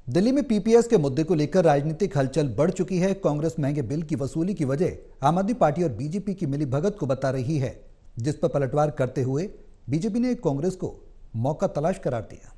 दिल्ली में पीपीएस के मुद्दे को लेकर राजनीतिक हलचल बढ़ चुकी है। कांग्रेस महंगे बिल की वसूली की वजह आम आदमी पार्टी और बीजेपी की मिलीभगत को बता रही है, जिस पर पलटवार करते हुए बीजेपी ने कांग्रेस को मौका तलाश करार दिया।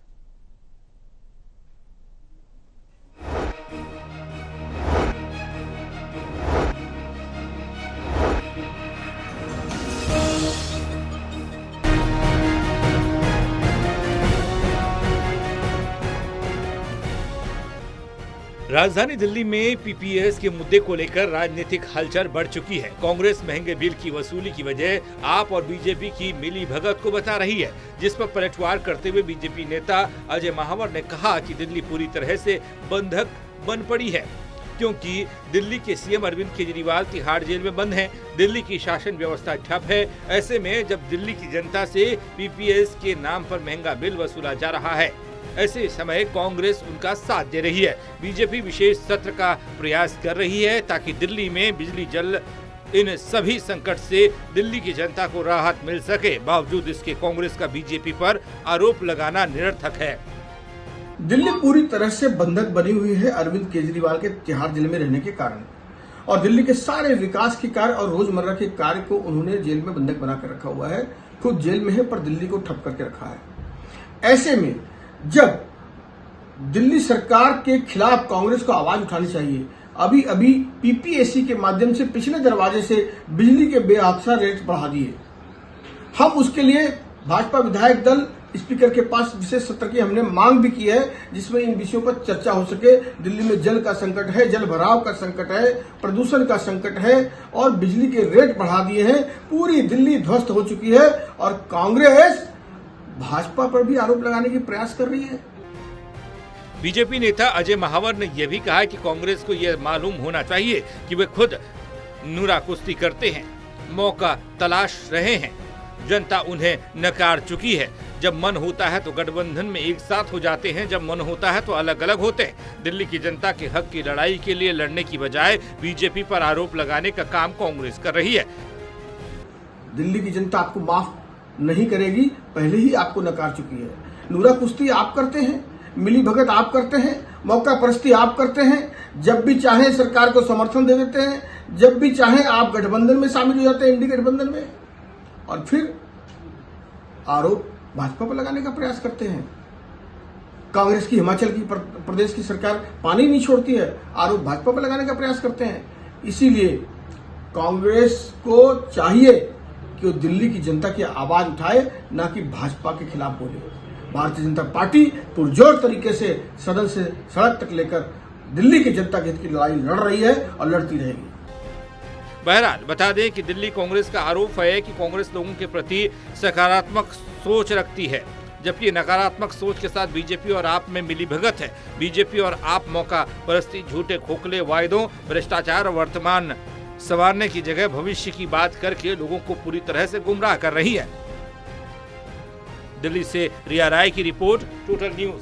राजधानी दिल्ली में पीपीएस के मुद्दे को लेकर राजनीतिक हलचल बढ़ चुकी है। कांग्रेस महंगे बिल की वसूली की वजह आप और बीजेपी की मिली भगत को बता रही है, जिस पर पलटवार करते हुए बीजेपी नेता अजय महावर ने कहा कि दिल्ली पूरी तरह से बंधक बन पड़ी है, क्योंकि दिल्ली के सीएम अरविंद केजरीवाल तिहाड़ जेल में बंद हैं। दिल्ली की शासन व्यवस्था ठप है। ऐसे में जब दिल्ली की जनता से पीपीएस के नाम पर महंगा बिल वसूला जा रहा है, ऐसे समय कांग्रेस उनका साथ दे रही है। बीजेपी विशेष सत्र का प्रयास कर रही है ताकि दिल्ली में बिजली जल इन सभी संकट से दिल्ली की जनता को राहत मिल सके। बावजूद इसके कांग्रेस का बीजेपी पर आरोप लगाना निरर्थक है। दिल्ली पूरी तरह से बंधक बनी हुई है अरविंद केजरीवाल के तिहाड़ जेल में रहने के कारण, और दिल्ली के सारे विकास के कार्य और रोजमर्रा के कार्य को उन्होंने जेल में बंधक बनाकर रखा हुआ है। खुद जेल में है पर दिल्ली को ठप करके रखा है। ऐसे में जब दिल्ली सरकार के खिलाफ कांग्रेस को आवाज उठानी चाहिए। अभी अभी पीपीएससी के माध्यम से पिछले दरवाजे से बिजली के बेअक्सा रेट बढ़ा दिए। हम उसके लिए भाजपा विधायक दल स्पीकर के पास विशेष सत्र की हमने मांग भी की है, जिसमें इन विषयों पर चर्चा हो सके। दिल्ली में जल का संकट है, जल भराव का संकट है, प्रदूषण का संकट है और बिजली के रेट बढ़ा दिए हैं। पूरी दिल्ली ध्वस्त हो चुकी है और कांग्रेस भाजपा पर भी आरोप लगाने की प्रयास कर रही है। बीजेपी नेता अजय महावर ने यह भी कहा कि कांग्रेस को यह मालूम होना चाहिए कि वे खुद नूरा कुश्ती करते हैं, मौका तलाश रहे हैं। जनता उन्हें नकार चुकी है। जब मन होता है तो गठबंधन में एक साथ हो जाते हैं, जब मन होता है तो अलग अलग होते हैं। दिल्ली की जनता के हक की लड़ाई के लिए लड़ने की बजाय बीजेपी पर आरोप लगाने का काम कांग्रेस कर रही है। दिल्ली की जनता आपको माफ नहीं करेगी, पहले ही आपको नकार चुकी है। नूरा कुश्ती आप करते हैं, मिली भगत आप करते हैं, मौका परस्ती आप करते हैं। जब भी चाहे सरकार को समर्थन दे देते हैं, जब भी चाहे आप गठबंधन में शामिल हो जाते हैं, इंडी गठबंधन में, और फिर आरोप भाजपा पर लगाने का प्रयास करते हैं। कांग्रेस की हिमाचल की प्रदेश की सरकार पानी नहीं छोड़ती है, आरोप भाजपा पर लगाने का प्रयास करते हैं। इसीलिए कांग्रेस को चाहिए कि वो दिल्ली की जनता की आवाज उठाए, ना कि भाजपा के खिलाफ बोले। भारतीय जनता पार्टी पुरजोर तरीके से सदन से सड़क तक लेकर दिल्ली की जनता के हित की लड़ाई लड़ रही है और लड़ती रहेगी। बहरहाल बता दें कि दिल्ली कांग्रेस का आरोप है कि कांग्रेस लोगों के प्रति सकारात्मक सोच रखती है, जबकि नकारात्मक सोच के साथ बीजेपी और आप में मिलीभगत है। बीजेपी और आप मौका परस्ती, झूठे खोखले वायदों, भ्रष्टाचार और वर्तमान संवारने की जगह भविष्य की बात करके लोगों को पूरी तरह से गुमराह कर रही है। दिल्ली से रिया राय की रिपोर्ट, टोटल न्यूज।